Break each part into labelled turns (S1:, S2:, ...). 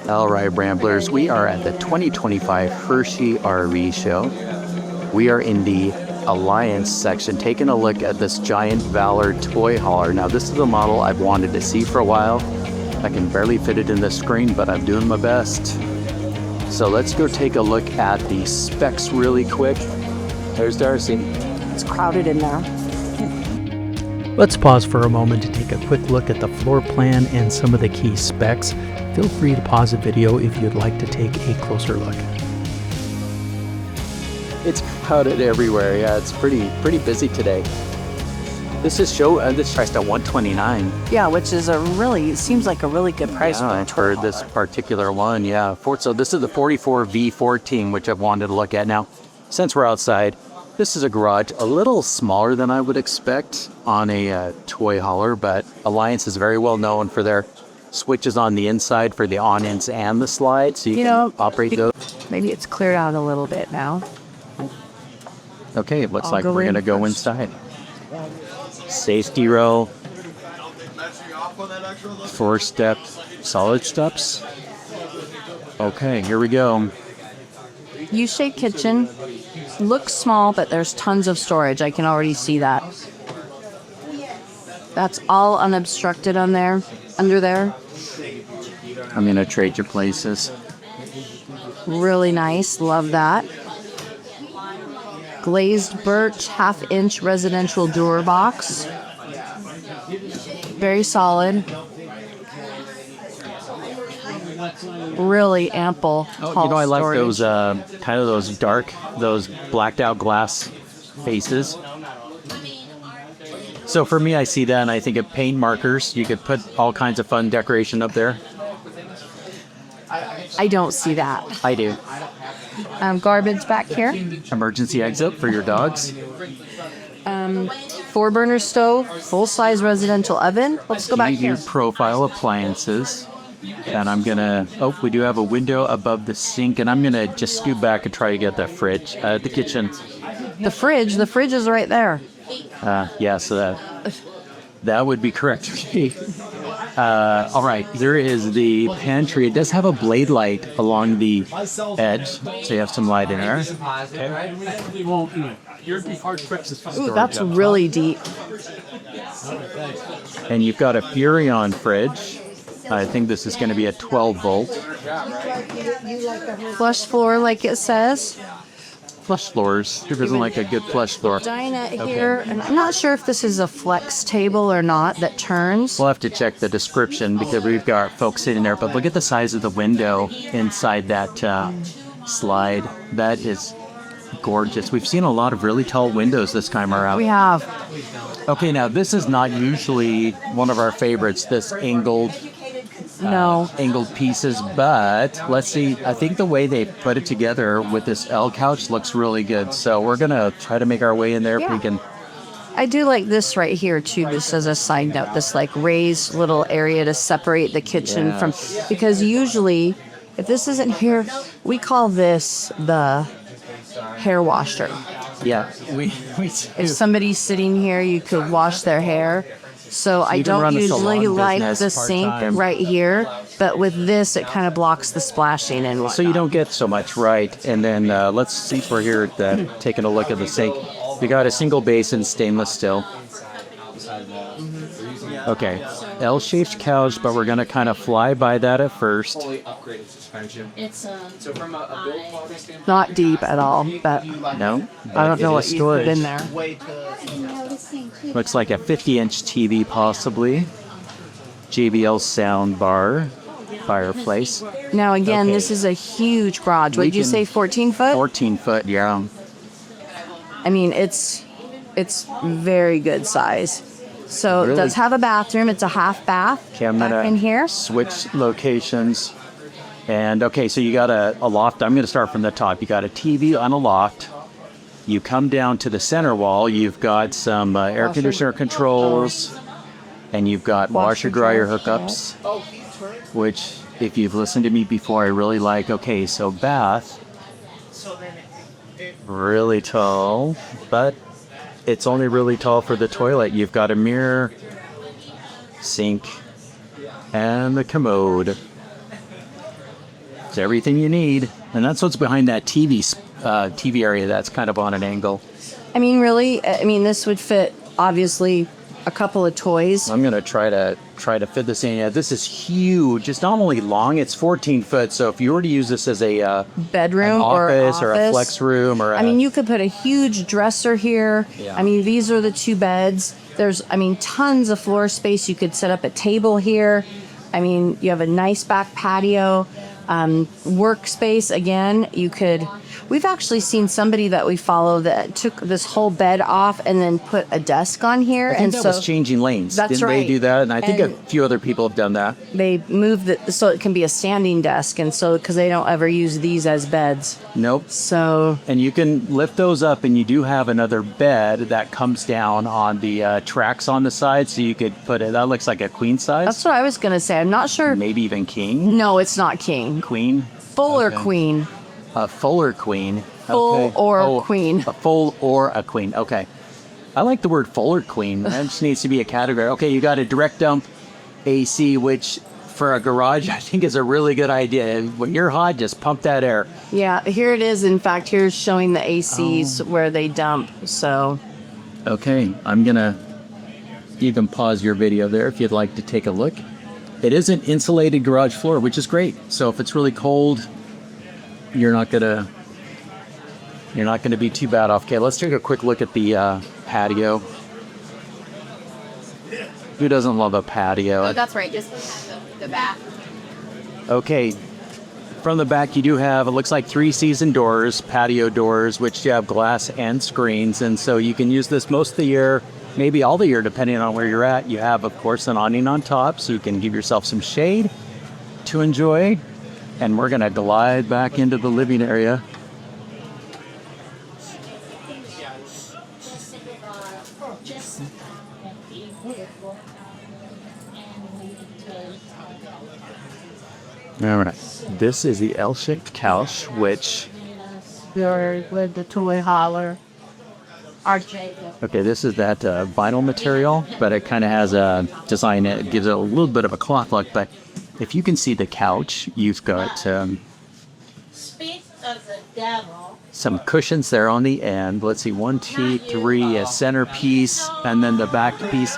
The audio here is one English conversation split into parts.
S1: All right, Ramblers, we are at the 2025 Hershey RV Show. We are in the Alliance section, taking a look at this giant Valor toy hauler. Now, this is the model I've wanted to see for a while. I can barely fit it in the screen, but I'm doing my best. So let's go take a look at the specs really quick. There's Darcy.
S2: It's crowded in there.
S3: Let's pause for a moment to take a quick look at the floor plan and some of the key specs. Feel free to pause the video if you'd like to take a closer look.
S1: It's crowded everywhere. Yeah, it's pretty busy today. This is this priced at $129.
S2: Yeah, which is seems like a really good price
S1: for this particular one. Yeah, so this is the 44V14, which I've wanted to look at. Now, since we're outside, this is a garage a little smaller than I would expect on a toy hauler, but Alliance is very well known for their switches on the inside for the on-ins and the slides, so you can operate those.
S2: Maybe it's cleared out a little bit now.
S1: Okay, it looks like we're going to go inside. Safety row. 4-step solid steps. Okay, here we go.
S2: U-shaped kitchen. Looks small, but there's tons of storage. I can already see that. That's all unobstructed under there.
S1: I'm going to trade your places.
S2: Really nice. Love that. Glazed birch, 1/2-inch residential door box. Very solid. Really ample.
S1: I like
S2: storage.
S1: those kind of those blacked out glass faces. So for me, I see that and I think of paint markers. You could put all kinds of fun decoration up there.
S2: I don't see that.
S1: I do.
S2: Garbage back here.
S1: Emergency exit for your dogs.
S2: 4-burner stove, full-size residential oven. Let's go back here.
S1: Profile appliances. And I'm gonna, we do have a window above the sink, and I'm gonna just scoot back and try to get the fridge, the kitchen.
S2: The fridge is right there.
S1: Yeah, so that would be correct. All right, there is the pantry. It does have a blade light along the edge, so you have some light in there.
S2: Ooh, that's really deep.
S1: And you've got a Furrion fridge. I think this is going to be a 12-volt.
S2: Flush floor, like it says.
S1: Flush floors. Who doesn't like a good flush floor?
S2: Dinette here. And I'm not sure if this is a flex table or not that turns.
S1: We'll have to check the description because we've got folks sitting there. But look at the size of the window inside that slide. That is gorgeous. We've seen a lot of really tall windows this time around.
S2: We have.
S1: Okay, now this is not usually one of our favorites, this angled pieces, but let's see. I think the way they put it together with this L couch looks really good. So we're going to try to make our way in there if we can.
S2: I do like this right here too, just as a side note, this like raised little area to separate the kitchen from, because usually if this isn't here, we call this the hair washer.
S1: Yeah, we
S2: if somebody's sitting here, you could wash their hair. So I don't usually like the sink right here, but with this, it kind of blocks the splashing and whatnot.
S1: So you don't get so much, right? And then let's see if we're here taking a look at the sink. We got a single basin stainless steel. Okay, L-shaped couch, but we're going to kind of fly by that at first.
S2: It's not deep at all, but
S1: no,
S2: I don't know what you put in there.
S1: Looks like a 50-inch TV possibly. JBL sound bar, fireplace.
S2: Now again, this is a huge garage. What did you say, 14 foot?
S1: 14 foot, yeah.
S2: I mean, it's very good size. So it does have a bathroom. It's a half bath in here.
S1: Switch locations. And okay, so you got a loft. I'm going to start from the top. You got a TV on a loft. You come down to the center wall. You've got some air conditioner controls. And you've got washer-dryer hookups. Which, if you've listened to me before, I really like. Okay, so bath. Really tall. But it's only really tall for the toilet. You've got a mirror, sink, and the commode. It's everything you need. And that's what's behind that TV area that's kind of on an angle.
S2: I mean, really, this would fit, obviously, a couple of toys.
S1: I'm going to try to fit this in. Yeah, this is huge. It's not only long, it's 14 foot. So if you were to use this as a
S2: bedroom
S1: or a flex room or
S2: you could put a huge dresser here.
S1: Yeah.
S2: I mean, these are the two beds. There's, tons of floor space. You could set up a table here. I mean, you have a nice back patio. Workspace, again, we've actually seen somebody that we follow that took this whole bed off and then put a desk on here.
S1: I think that was changing lanes.
S2: That's
S1: Didn't
S2: right.
S1: they do that? And I think a few other people have done that.
S2: They moved it so it can be a standing desk, and so because they don't ever use these as beds.
S1: Nope.
S2: So.
S1: And you can lift those up, and you do have another bed that comes down on the tracks on the side, so you could put it. That looks like a queen size.
S2: That's what I was gonna say. I'm not sure.
S1: Maybe even king.
S2: No, it's not king.
S1: Queen.
S2: Fuller queen.
S1: A fuller queen.
S2: Full or queen.
S1: A full or a queen. Okay. I like the word fuller queen. That just needs to be a category. Okay, you got a direct dump AC, which for a garage, I think is a really good idea. When you're hot, just pump that air.
S2: Yeah, here it is. In fact, here's showing the ACs where they dump. So.
S1: Okay, you can pause your video there if you'd like to take a look. It is an insulated garage floor, which is great. So if it's really cold, you're not gonna be too bad off. Okay, let's take a quick look at the patio. Who doesn't love a patio?
S4: Oh, that's right. Just the back.
S1: Okay, from the back you do have, it looks like 3 season doors, patio doors, which you have glass and screens, and so you can use this most of the year, maybe all the year, depending on where you're at. You have, of course, an awning on top, so you can give yourself some shade to enjoy. And we're gonna glide back into the living area. All right, this is the L-shaped couch, which...
S4: With the toy holler.
S1: Okay, this is that vinyl material, but it kind of has a design that gives it a little bit of a cloth look. But if you can see the couch, you've got some cushions there on the end. Let's see, 1, 2, 3, a centerpiece, and then the back piece.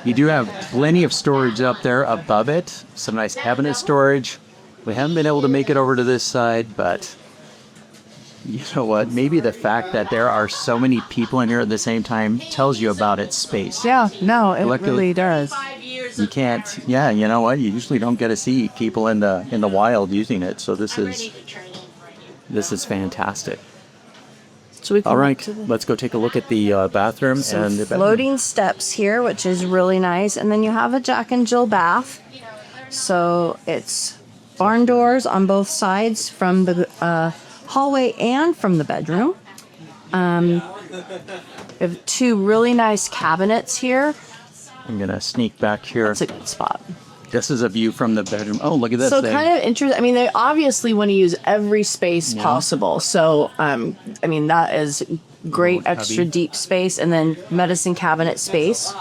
S1: You do have plenty of storage up there above it. Some nice cabinet storage. We haven't been able to make it over to this side, but you know what? Maybe the fact that there are so many people in here at the same time tells you about its space.
S2: Yeah, no, it really does.
S1: You can't. Yeah, you know what? You usually don't get to see people in the wild using it. So this is fantastic.
S2: So we can
S1: all right, let's go take a look at the bathroom and the
S2: floating steps here, which is really nice. And then you have a Jack and Jill bath. So it's barn doors on both sides from the hallway and from the bedroom. We have 2 really nice cabinets here.
S1: I'm gonna sneak back here.
S2: That's a good spot.
S1: This is a view from the bedroom. Oh, look at this.
S2: So kind of interesting. I mean, they obviously want to use every space possible. So, that is great extra deep space. And then medicine cabinet space.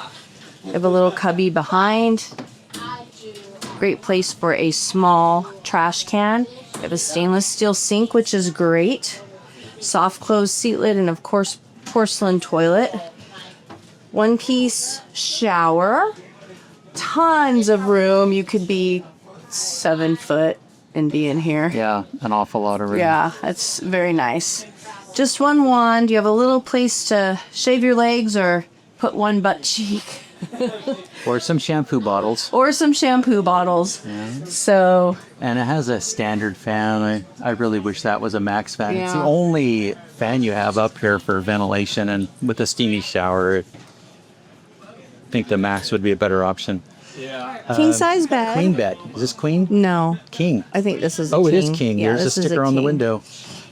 S2: We have a little cubby behind. Great place for a small trash can. We have a stainless steel sink, which is great. Soft close seat lid, and of course, porcelain toilet. 1-piece shower. Tons of room. You could be 7 foot and be in here.
S1: Yeah, an awful lot of room.
S2: Yeah, that's very nice. Just one wand. You have a little place to shave your legs or put one butt cheek.
S1: Or some shampoo bottles.
S2: Yeah. So.
S1: And it has a standard fan. I really wish that was a max fan.
S2: Yeah.
S1: It's the only fan you have up here for ventilation, and with a steamy shower, I think the max would be a better option.
S2: King size bed.
S1: Queen bed. Is this queen?
S2: No.
S1: King.
S2: I think this is a
S1: king.
S2: king.
S1: It is king.
S2: Yeah,
S1: There's a sticker on the window.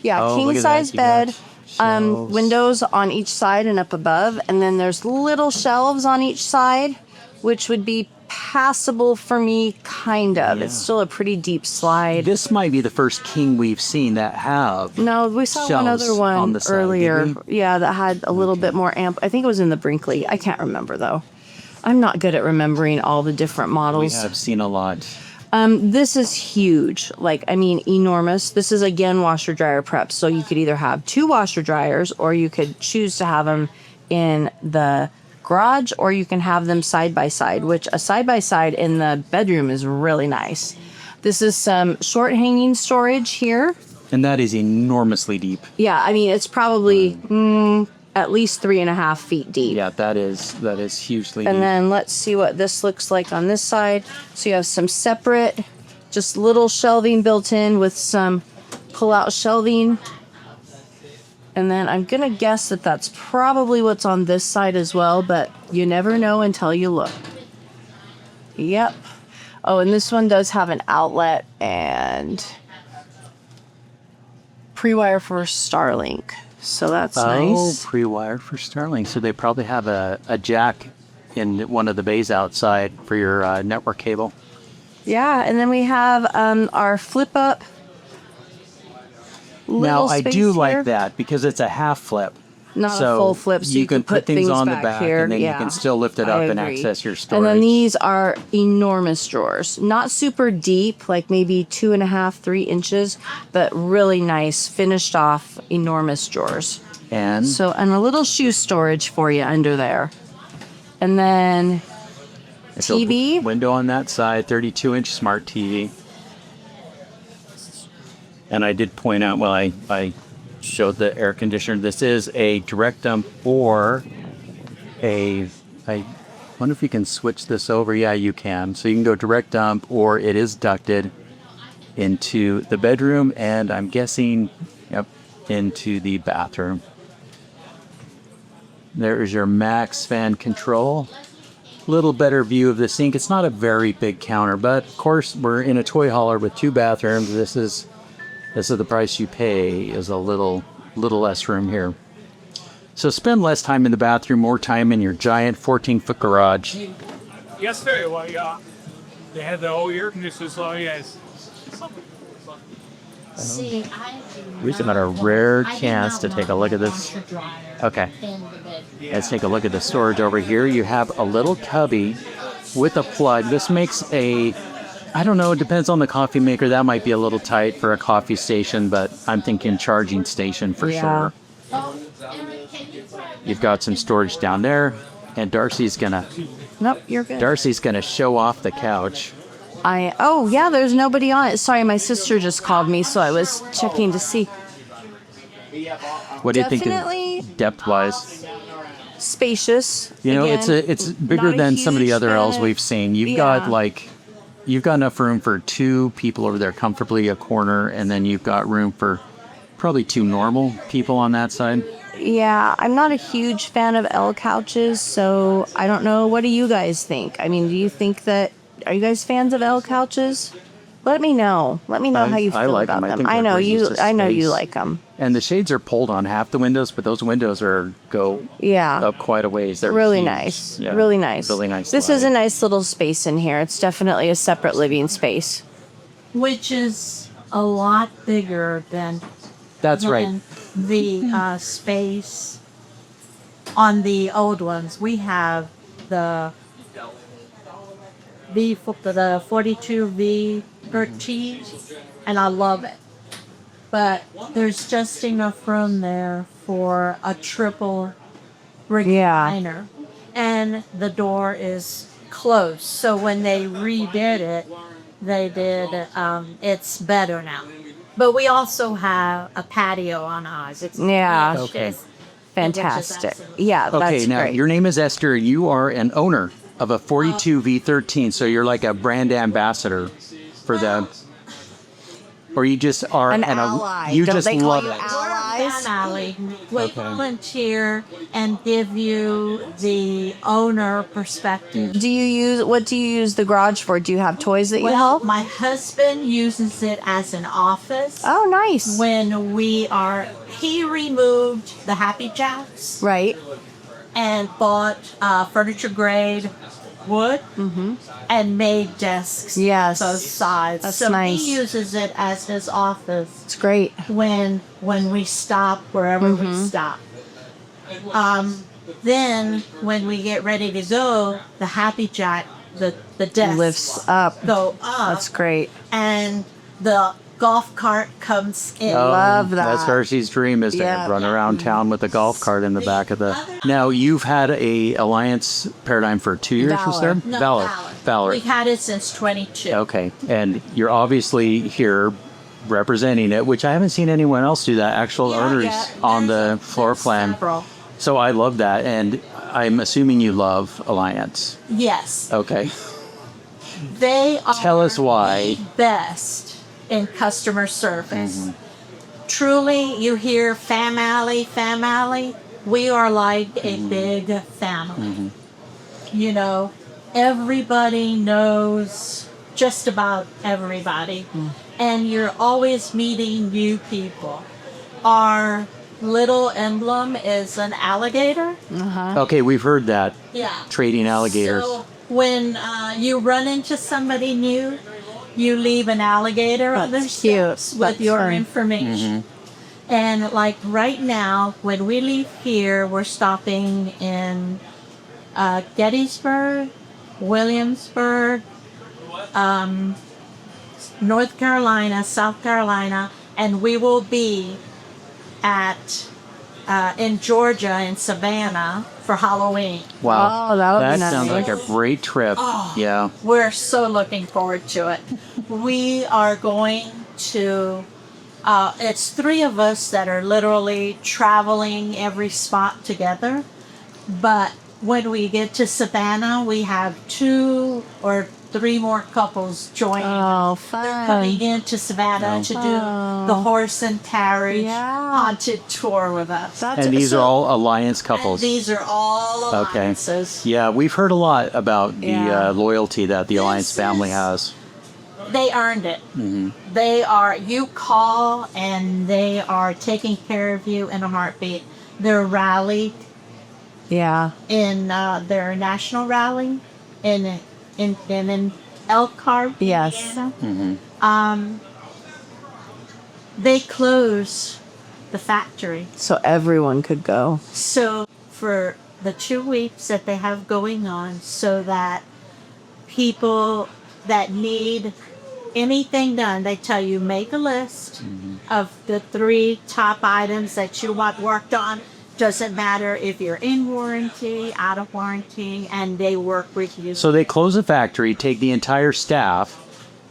S2: Yeah,
S1: Oh, look
S2: king
S1: at
S2: size
S1: that. You
S2: bed.
S1: got shelves.
S2: Windows on each side and up above, and then there's little shelves on each side, which would be passable for me, kind of. It's still a pretty deep slide.
S1: This might be the first king we've seen that have.
S2: No, we saw one
S1: shelves
S2: other
S1: on
S2: one
S1: the side,
S2: earlier.
S1: did we?
S2: Yeah, that had a little bit more amp. I think it was in the Brinkley. I can't remember though. I'm not good at remembering all the different
S1: We
S2: models.
S1: have seen a lot.
S2: This is huge. Like, I mean, enormous. This is, again, washer dryer prep. So you could either have 2 washer dryers, or you could choose to have them in the garage, or you can have them side by side, which a side by side in the bedroom is really nice. This is some short hanging storage here.
S1: And that is enormously deep.
S2: Yeah, I mean, it's probably at least 3.5 feet deep.
S1: Yeah, that is hugely
S2: And
S1: deep.
S2: then let's see what this looks like on this side. So you have some separate, just little shelving built in with some pull-out shelving. And then I'm going to guess that that's probably what's on this side as well, but you never know until you look. Yep. Oh, and this one does have an outlet and pre-wire for Starlink. So that's nice.
S1: Oh, pre-wired for Starlink. So they probably have a jack in one of the bays outside for your network cable.
S2: Yeah, and then we have our flip-up.
S1: Now, I
S2: space
S1: do
S2: here.
S1: like that because it's a half flip.
S2: Not
S1: So
S2: a full flip, so you can put things
S1: on the
S2: back
S1: back,
S2: here.
S1: and then
S2: Yeah,
S1: you can still lift it
S2: I
S1: up and
S2: agree.
S1: access your storage.
S2: And then these are enormous drawers. Not super deep, like maybe 2.5, 3 inches, but really nice, finished off, enormous drawers.
S1: And
S2: So, and a little shoe storage for you under there. And then
S1: it's a
S2: TV.
S1: window on that side, 32-inch smart TV. And I did point out, well, I showed the air conditioner. This is a direct dump or I wonder if you can switch this over. Yeah, you can. So you can go direct dump, or it is ducted into the bedroom, and I'm guessing, yep, into the bathroom. There is your max fan control. Little better view of the sink. It's not a very big counter, but of course we're in a toy hauler with 2 bathrooms. This is the price you pay, is a little less room here. So spend less time in the bathroom, more time in your giant 14-foot garage.
S5: Yesterday, well, yeah, they had the whole air conditioner, so yes.
S4: See,
S1: We just got a rare chance to take a look at this. Okay, let's take a look at the storage over here. You have a little cubby with a plug. This makes I don't know, it depends on the coffee maker. That might be a little tight for a coffee station, but I'm thinking charging station for
S2: Yeah.
S1: sure. You've got some storage down there, and Darcy's gonna show off the couch.
S2: Oh yeah, there's nobody on it. Sorry, my sister just called me, so I was checking to see.
S1: What do you
S2: Definitely
S1: think depth-wise?
S2: Spacious.
S1: You know,
S2: Again,
S1: it's bigger
S2: not a
S1: than some of the
S2: huge
S1: other
S2: fan
S1: L's
S2: of-
S1: we've seen. You've
S2: Yeah.
S1: got enough room for 2 people over there comfortably, a corner, and then you've got room for probably 2 normal people on that side.
S2: Yeah, I'm not a huge fan of L couches, so I don't know. What do you guys think? I mean, are you guys fans of L couches? Let me know. Let me know how you
S1: I
S2: feel
S1: like
S2: about
S1: 'em. I
S2: them.
S1: think
S2: I
S1: they're
S2: know
S1: great
S2: you.
S1: use of
S2: I know you
S1: space.
S2: like them.
S1: And the shades are pulled on half the windows, but those windows go
S2: Yeah.
S1: up quite a ways. They're
S2: Really
S1: huge.
S2: nice.
S1: Yeah,
S2: Really nice.
S1: Really nice.
S2: This is
S1: light.
S2: a nice little space in here. It's definitely a separate living space.
S4: which is a lot bigger than
S1: That's right.
S4: the space on the old ones. We have the 42V14, and I love it. But there's just enough room there for a triple recliner. And the door is closed. So when they redid it, it's better now. But we also have a patio on ours. It's
S2: Yeah.
S1: Okay.
S2: Fantastic.
S4: absolutely-
S2: Yeah,
S1: Okay,
S2: that's
S1: now
S2: great.
S1: your name is Esther. You are an owner of a 42V13, so you're like a brand ambassador for them. Or you just are
S2: An ally.
S1: you
S2: Don't
S1: just
S2: they call
S1: love
S2: you
S1: it.
S2: allies?
S4: Alley. We volunteer and give you the owner perspective.
S2: What do you use the garage for? Do you have toys that you
S4: Well,
S2: help?
S4: my husband uses it as an office.
S2: Oh, nice.
S4: When he removed the Happy Jacks
S2: Right.
S4: and bought furniture grade wood and made desks
S2: Yes.
S4: both sides.
S2: That's
S4: so
S2: nice.
S4: he uses it as his office
S2: It's great.
S4: when we stop wherever we stop. Then when we get ready to go, the Happy Jack the desks
S2: Lifts up.
S4: go up.
S2: That's great.
S4: And the golf cart comes in.
S2: Love that.
S1: That's Hershey's dream, is to
S2: Yeah.
S1: run around town with a golf cart in the back of the... Now, you've had a Alliance paradigm for 2 years,
S2: Valor.
S1: was there?
S4: No,
S1: Valor.
S4: We've had it since 22.
S1: Okay, and you're obviously here representing it, which I haven't seen anyone else do that, actual owners on the floor plan.
S4: Several.
S1: So I love that, and I'm assuming you love Alliance.
S4: Yes.
S1: Okay.
S4: They are
S1: Tell us why.
S4: the best in customer service. Truly, you hear family. We are like a big family. You know, everybody knows just about everybody. And you're always meeting new people. Our little emblem is an alligator.
S1: Okay, we've heard that.
S4: Yeah.
S1: Trading alligators.
S4: So when you run into somebody new, you leave an alligator on their
S2: That's cute.
S4: steps with
S2: That's
S4: your
S2: fun.
S4: information. And like right now, when we leave here, we're stopping in Gettysburg, Williamsburg, North Carolina, South Carolina, and we will be at in Georgia, in Savannah, for Halloween.
S1: Wow.
S2: Oh, that would be
S1: that sounds
S2: nice.
S1: like a great trip. Yeah.
S4: We're so looking forward to it. We are going to, it's 3 of us that are literally traveling every spot together. But when we get to Savannah, we have 2 or 3 more couples joining.
S2: Oh,
S4: They're coming
S2: fun.
S4: into Savannah to do the horse and carriage haunted tour with us.
S1: And these are all Alliance
S4: And
S1: couples.
S4: these are all
S1: Okay.
S4: alliances.
S1: Yeah, we've heard a lot about the
S2: Yeah.
S1: loyalty that the Alliance
S4: This
S1: family
S4: is-
S1: has.
S4: They earned it. They are, you call and they are taking care of you in a heartbeat. They're rallied
S2: Yeah.
S4: in their national rally in Elkhart.
S2: Yes.
S4: Indiana. They close the factory.
S2: So everyone could go.
S4: So for the 2 weeks that they have going on, so that people that need anything done, they tell you make a list of the 3 top items that you want worked on. Doesn't matter if you're in warranty, out of warranty, and they work with you.
S1: So they close the factory, take the entire staff,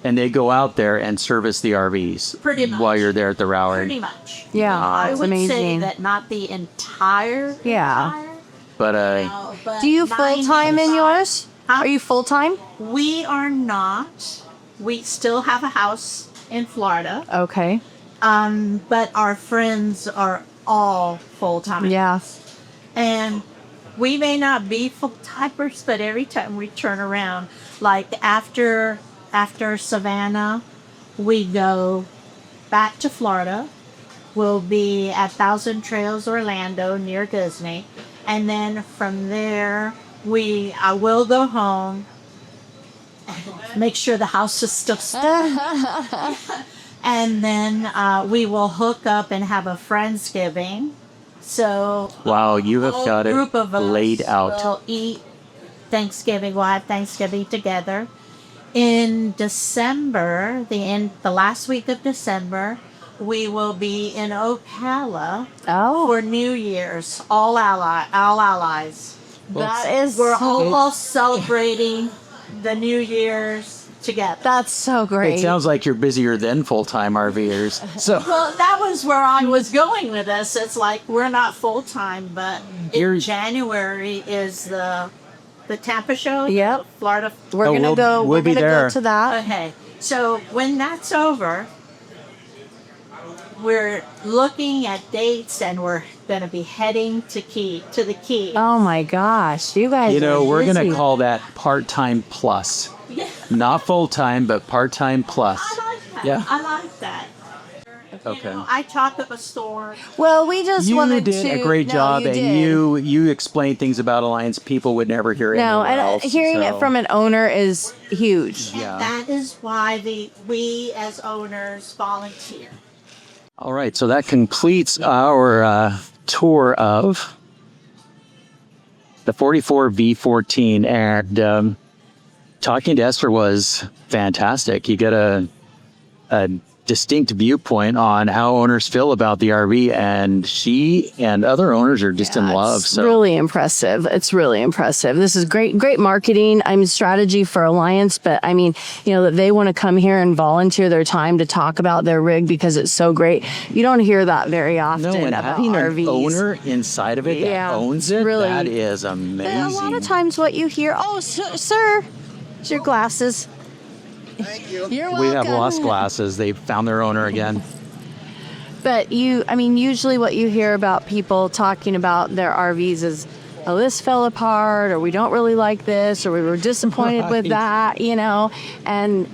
S1: and they go out there and service the RVs
S4: Pretty much.
S1: while you're there at the rally.
S4: Pretty much.
S2: Yeah.
S4: I
S2: It's
S4: would say
S2: amazing.
S4: that not the entire.
S2: Yeah.
S1: But
S4: No, but
S2: Do you full time in
S4: 95.
S2: yours?
S4: Huh?
S2: Are you full time?
S4: We are not. We still have a house in Florida.
S2: Okay.
S4: But our friends are all full time.
S2: Yeah.
S4: And we may not be full timers, but every time we turn around, like after Savannah, we go back to Florida. We'll be at Thousand Trails, Orlando, near Disney. And then from there, I will go home and make sure the house is still and then we will hook up and have a Friendsgiving. So
S1: wow, you have
S4: whole
S1: got it
S4: group of us
S1: laid out.
S4: will eat Thanksgiving. We'll have Thanksgiving together. In December, the last week of December, we will be in Ocala
S2: Oh,
S4: for New Year's. All allies.
S2: that is
S4: We're
S2: so,
S4: all celebrating the New Year's together.
S2: that's so great.
S1: It sounds like you're busier than full-time RVers. So
S4: Well, that was where I was going with this. It's like we're not full time, but
S1: You're-
S4: in January is the Tampa show.
S2: Yep.
S4: the Florida.
S2: We're
S1: Oh,
S2: gonna
S1: we'll-
S2: go.
S1: we'll
S2: We're
S1: be
S2: gonna
S1: there.
S2: go to that.
S4: Okay, so when that's over, we're looking at dates, and we're gonna be heading to the key.
S2: Oh my gosh, you guys.
S1: you know,
S2: are
S1: we're
S2: busy.
S1: gonna call that part-time plus.
S4: Yeah,
S1: Not full-time, but part-time plus.
S4: I like that.
S1: Yeah.
S4: I like that.
S1: Okay.
S4: You know, I talk up a store.
S2: Well, we just
S1: You
S2: wanted
S1: did
S2: to.
S1: a great
S2: No,
S1: job,
S2: you
S1: and
S2: did.
S1: you explained things about Alliance people would never hear
S2: No,
S1: anywhere
S2: and
S1: else.
S2: hearing
S1: so-
S2: it from an owner is huge.
S1: Yeah.
S4: And that is why we as owners volunteer.
S1: All right, so that completes our tour of the 44V14, and talking to Esther was fantastic. You get a distinct viewpoint on how owners feel about the RV, and she and other owners are just in love.
S2: It's really impressive. It's really impressive. This is great marketing. Strategy for Alliance, but I mean, that they want to come here and volunteer their time to talk about their rig because it's so great. You don't hear that very often.
S1: No, and
S2: about
S1: having
S2: RVs.
S1: an owner inside of it that owns it,
S2: really,
S1: that is amazing.
S2: A lot of times what you hear, sir, it's your glasses.
S6: Thank you.
S2: You're welcome.
S1: We have lost glasses. They found their owner again.
S2: But usually what you hear about people talking about their RVs is, oh, this fell apart, or we don't really like this, or we were disappointed with that, And,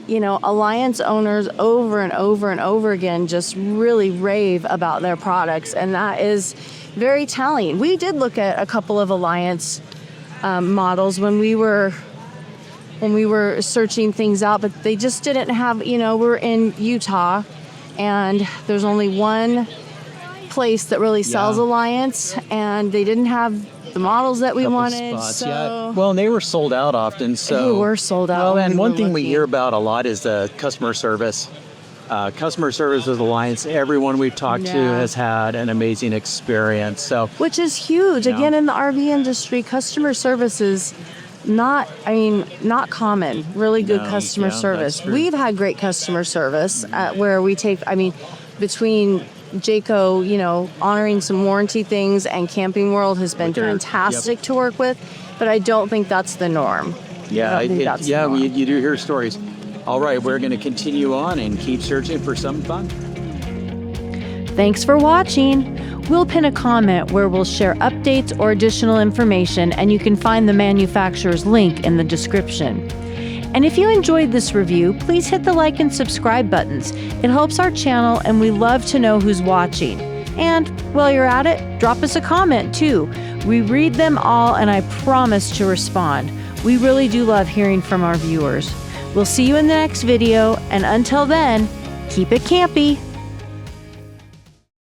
S2: Alliance owners over and over and over again just really rave about their products, and that is very telling. We did look at a couple of Alliance models when we were searching things out, but they just didn't have, we're in Utah, and there's only one place that really sells Alliance, and they didn't have the models that we wanted.
S1: Well, and they were sold out often. So
S2: they were sold out.
S1: Well, and one thing we hear about a lot is the customer service. Customer service with Alliance, everyone we've talked to has had an amazing experience. So,
S2: which is huge. Again, in the RV industry, customer service is not common. Really good customer service. We've had great customer service where we take, between Jayco, honoring some warranty things, and Camping World has been fantastic to work with, but I don't think that's the norm.
S1: You do hear stories. All right, we're going to continue on and keep searching for some fun.
S2: Thanks for watching. We'll pin a comment where we'll share updates or additional information, and you can find the manufacturer's link in the description. And if you enjoyed this review, please hit the like and subscribe buttons. It helps our channel, and we love to know who's watching. And while you're at it, drop us a comment too. We read them all, and I promise to respond. We really do love hearing from our viewers. We'll see you in the next video, and until then, keep it campy.